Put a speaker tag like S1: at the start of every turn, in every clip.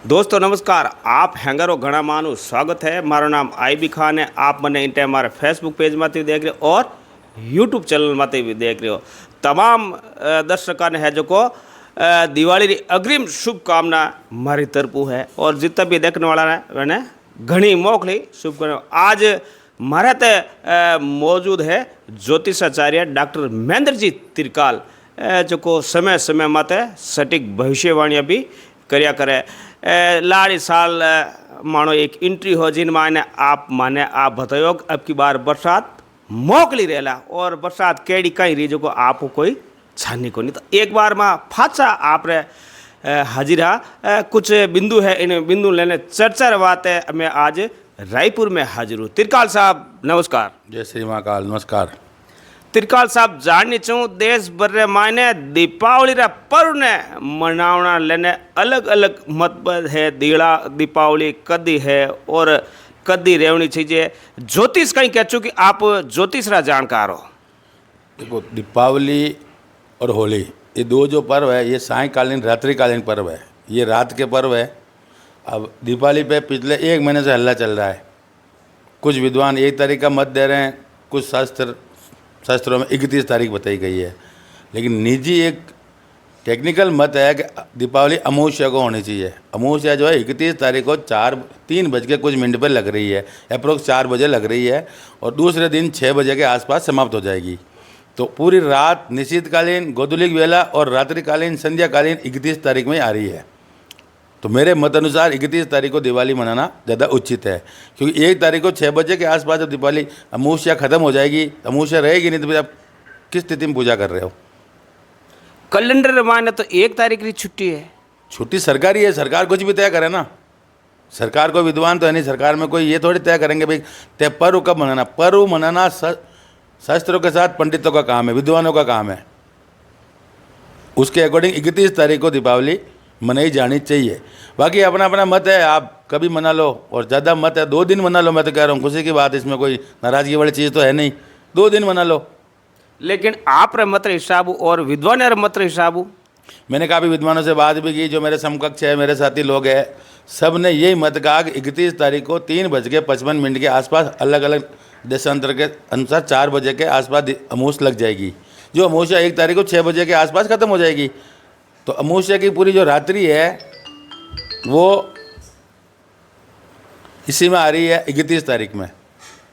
S1: दोस्तों नमस्कार। आप हैंगरो घना मानु स्वागत है। मारो नाम IB खान है। आप मैंने इन टाइम हमारे फेसबुक पेज में भी देख रहे हो और यूट्यूब चैनल में भी देख रहे हो। तमाम दर्शकों ने है जो को दिवाली की अग्रिम शुभकामना मारी तरफू है और जितना भी देखने वाला है मैंने घनी मोकली शुभकामना। आज मारे ते मौजूद है ज्योतिषाचार्य डॉक्टर महेंद्र जी तिरकाल जो को समय समय मत सटीक भविष्यवाणियाँ भी કર્યા કરે। लाड़ी साल मानो एक एंट्री हो जिन माने आप बताओ अब की बार बरसात मोकली रहेला और बरसात केड़ी कहीं रही जो को आप कोई छानी को नहीं। तो एक बार में फाचा आप रे हाजिरा कुछ बिंदु है, इन बिंदु लेने चर्चा बात है। मैं आज रायपुर में हाजिर हूँ। तिरकाल साहब नमस्कार।
S2: जय श्री महाकाल। नमस्कार।
S1: तिरकाल साहब जाननी चाहूँ देश भर रे मायने दीपावली रा पर्व ने मनावना लेने अलग अलग मतभेद है। दीपावली कदी है और कदी रेवनी चाहिए। ज्योतिष कहीं कह चुकी आप ज्योतिष रा जानकार हो।
S2: देखो, दीपावली और होली ये दो जो पर्व है ये सायकालीन रात्रिकालीन पर्व है। ये रात के पर्व है। अब दीपावली पे पिछले एक महीने से हल्ला चल रहा है। कुछ विद्वान एक तारीख का मत दे रहे हैं, कुछ शास्त्रों में 31 तारीख बताई गई है, लेकिन निजी एक टेक्निकल मत है कि दीपावली अमावस्या को होनी चाहिए। अमावस्या जो है 31 तारीख को 3:03 पर लग रही है, अप्रोक्स 4 बजे लग रही है और दूसरे दिन 6 बजे के आसपास समाप्त हो जाएगी। तो पूरी रात निशीतकालीन, गोधूलिक वेला और रात्रिकालीन संध्याकालीन 31 तारीख में आ रही है। तो मेरे मत अनुसार 31 तारीख को दिवाली मनाना ज़्यादा उचित है, क्योंकि 1 तारीख को 6 बजे के आसपास जब दिवाली अमावस्या ख़त्म हो जाएगी, अमावस्या रहेगी नहीं, तो फिर आप किस स्थिति में पूजा कर रहे हो।
S1: कैलेंडर माने तो 1 तारीख की छुट्टी है।
S2: छुट्टी सरकारी है, सरकार कुछ भी तय करे ना। सरकार को विद्वान तो है नहीं, सरकार में कोई ये थोड़ी तय करेंगे भाई तय पर्व कब मनाना। पर्व मनाना शास्त्रों के साथ पंडितों का काम है, विद्वानों का काम है। उसके अकॉर्डिंग 31 तारीख को दीपावली मनाई जानी चाहिए। बाकी अपना अपना मत है, आप कभी मना लो और ज़्यादा मत है 2 दिन मना लो। मैं तो कह रहा हूँ खुशी की बात, इसमें कोई नाराज़गी वाली चीज़ तो है नहीं। 2 दिन मना लो।
S1: लेकिन आप रे मत हिसाब और विद्वान रे मत हिसाब
S2: मैंने काफ़ी विद्वानों से बात भी की, जो मेरे समकक्ष है, मेरे साथी लोग हैं, सब ने यही मत कहा कि 31 तारीख को 3:55 के आसपास अलग अलग देशांतर के अनुसार 4 बजे के आसपास अमावस्या लग जाएगी। जो अमावस्या 1 तारीख को 6 बजे के आसपास ख़त्म हो जाएगी। तो अमावस्या की पूरी जो रात्रि है वो इसी में आ रही है 31 तारीख में।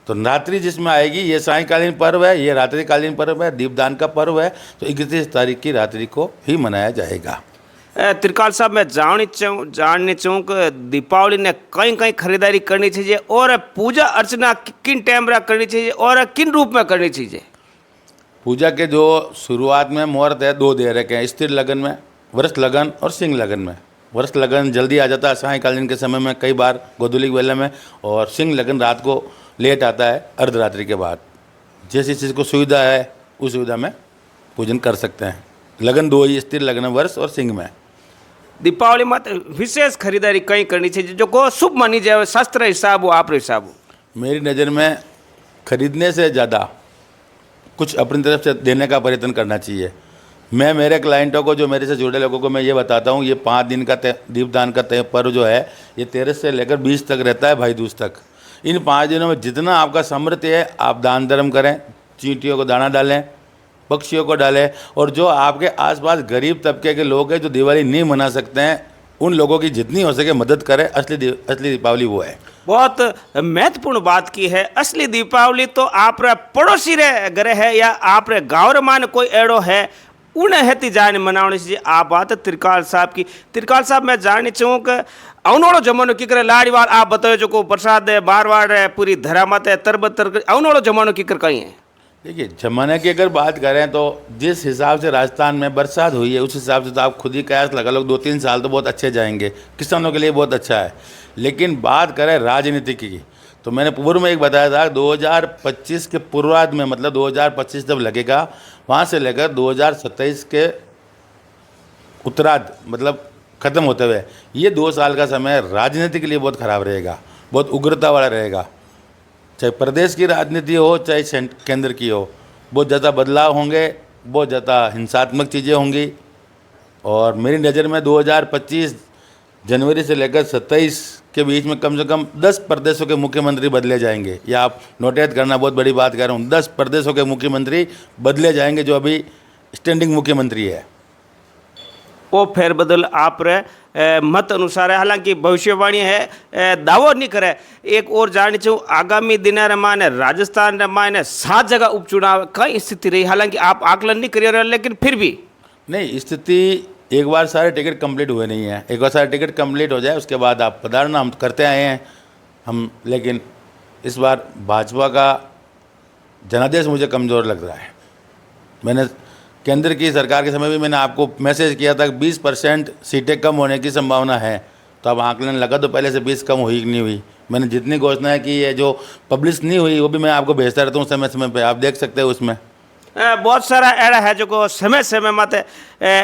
S2: तो रात्रि जिसमें आएगी, ये सायकालीन पर्व है, ये रात्रिकालीन पर्व है, दीपदान का पर्व है। तो 31 तारीख की रात्रि को ही मनाया जाएगा।
S1: त्रिकाल साहब मैं जानने चाहूँ कि दीपावली ने कहीं कहीं खरीदारी करनी चाहिए और पूजा अर्चना किन टाइम पर करनी चाहिए और किन रूप में करनी चाहिए।
S2: पूजा के जो शुरुआत में मुहूर्त है 2 दे रखे हैं, स्थिर लगन में, वर्ष लगन और सिंह लगन में। वर्ष लगन जल्दी आ जाता है सायकालीन के समय में, कई बार गोधूलिक वेला में, और सिंह लगन रात को लेट आता है अर्धरात्रि के बाद। जैसी चीज़ को सुविधा है उस सुविधा में पूजन कर सकते हैं। लगन 2 ही, स्थिर लगन वर्ष और सिंह में।
S1: दीपावली में विशेष खरीदारी कहीं करनी चाहिए जो को शुभ मानी जाए, शास्त्र हिसाब हो आप हिसाब हो।
S2: मेरी नज़र में खरीदने से ज़्यादा कुछ अपनी तरफ से देने का प्रयत्न करना चाहिए। मैं मेरे क्लाइंटों को, जो मेरे से जुड़े लोगों को मैं ये बताता हूँ, ये 5 दिन का दीपदान का पर्व जो है ये 13 से लेकर 20 तक रहता है, भाई दूज तक। इन 5 दिनों में जितना आपका सामर्थ्य है आप दान धर्म करें, चींटियों को दाना डालें, पक्षियों को डालें, और जो आपके आसपास गरीब तबके के लोग हैं जो दिवाली नहीं मना सकते हैं, उन लोगों की जितनी हो सके मदद करें। असली दीपावली वो है।
S1: बहुत महत्वपूर्ण बात की है। असली दीपावली तो आप पड़ोसी रे घर है या आप गाँव रे मान कोई एड़ो है उन्हें हेती जान मनावनी चाहिए। आप बात त्रिकाल साहब की। त्रिकाल साहब मैं जाननी चाहूँ कि अवनोड़ो जमानो की करे लाड़ीवाल आप बताओ जो को प्रसाद है, बारवाड़ है, पूरी धरामत है, तरबतर, अवनोड़ो जमानो की कर कहीं है।
S2: देखिए, जमाने की अगर बात करें तो जिस हिसाब से राजस्थान में बरसात हुई है उस हिसाब से तो आप खुद ही कयास लगा लो, 2-3 साल तो बहुत अच्छे जाएंगे, किसानों के लिए बहुत अच्छा है। लेकिन बात करें राजनीति की, तो मैंने पूर्व में एक बताया था 2025 के पूर्वार्ध में, मतलब 2025 जब लगेगा वहाँ से लेकर 2027 के उत्तरार्ध, मतलब ख़त्म होते हुए, ये 2 साल का समय राजनीति के लिए बहुत ख़राब रहेगा, बहुत उग्रता वाला रहेगा। चाहे प्रदेश की राजनीति हो चाहे केंद्र की हो, बहुत ज़्यादा बदलाव होंगे, बहुत ज़्यादा हिंसात्मक चीज़ें होंगी। और मेरी नज़र में 2025 जनवरी से लेकर 27 के बीच में कम से कम 10 प्रदेशों के मुख्यमंत्री बदले जाएंगे। ये आप नोटेट करना, बहुत बड़ी बात कह रहा हूँ। 10 प्रदेशों के मुख्यमंत्री बदले जाएंगे जो अभी स्टैंडिंग मुख्यमंत्री है।
S1: वो फेरबदल आप रे मत अनुसार है। हालांकि भविष्यवाणी है, दावो नहीं करे। एक और जान चाहूँ, आगामी दिन माने राजस्थान माने 7 जगह उपचुनाव कई स्थिति रही। हालांकि आप आकलन नहीं कर रहे, लेकिन फिर भी
S2: नहीं, स्थिति एक बार सारे टिकट कंप्लीट हुए नहीं है। एक बार सारे टिकट कंप्लीट हो जाए उसके बाद आप पधारना, हम करते आए हैं हम। लेकिन इस बार भाजपा का जनादेश मुझे कमज़ोर लग रहा है। मैंने केंद्र की सरकार के समय भी मैंने आपको मैसेज किया था कि 20% सीटें कम होने की संभावना है। तो अब आंकलन लगा तो पहले से 20 कम हुई कि नहीं हुई। मैंने जितनी घोषणाएं की है जो पब्लिश नहीं हुई वो भी मैं आपको भेजता रहता हूँ समय समय पे, आप देख सकते हो उसमें।
S1: बहुत सारा ऐसा है जो को समय समय मत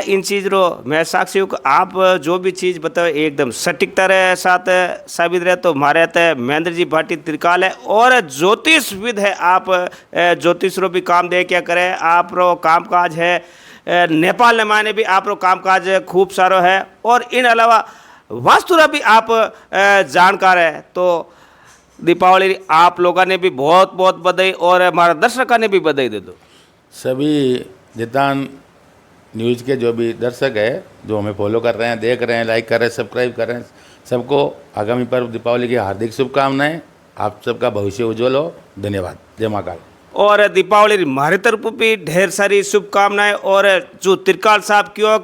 S1: इन चीज़ रो मैं साक्षी हूँ। आप जो भी चीज़ बताओ एकदम सटीकता रहे साथ साबित रहे। तो हमारे महेंद्र जी भाटी त्रिकाल है और ज्योतिषविद है। आप ज्योतिष रो भी काम दे क्या करे। आप रो कामकाज है नेपाल माने भी आप रो कामकाज खूब सारो है। और इन अलावा वास्तुरा भी आप जानकार है। तो दीपावली आप लोगों ने भी बहुत बहुत बधाई और हमारा दर्शकों ने भी बधाई दे दो।
S2: सभी जितान न्यूज़ के जो भी दर्शक है जो हमें फॉलो कर रहे हैं, देख रहे हैं, लाइक कर रहे हैं, सब्सक्राइब कर रहे हैं, सबको आगामी पर्व दीपावली की हार्दिक शुभकामनाएं। आप सबका भविष्य उज्जवल हो। धन्यवाद। जय महाकाल।
S1: और दीपावली हमारी तरफ भी ढेर सारी शुभकामनाएं। और जो त्रिकाल साहब क्यों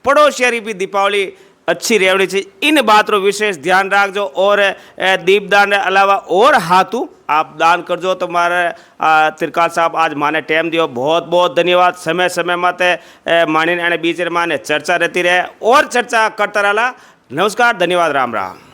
S1: पड़ोसियारी भी दीपावली अच्छी रेवड़ी चाहिए, इन बात रो विशेष ध्यान रखजो। और दीपदान के अलावा और हाथू आप दान करजो। तो हमारे त्रिकाल साहब आज माने टाइम दियो, बहुत बहुत धन्यवाद। समय समय मत माने बीच माने चर्चा रहती रहे और चर्चा करता रहा। नमस्कार, धन्यवाद, राम राम।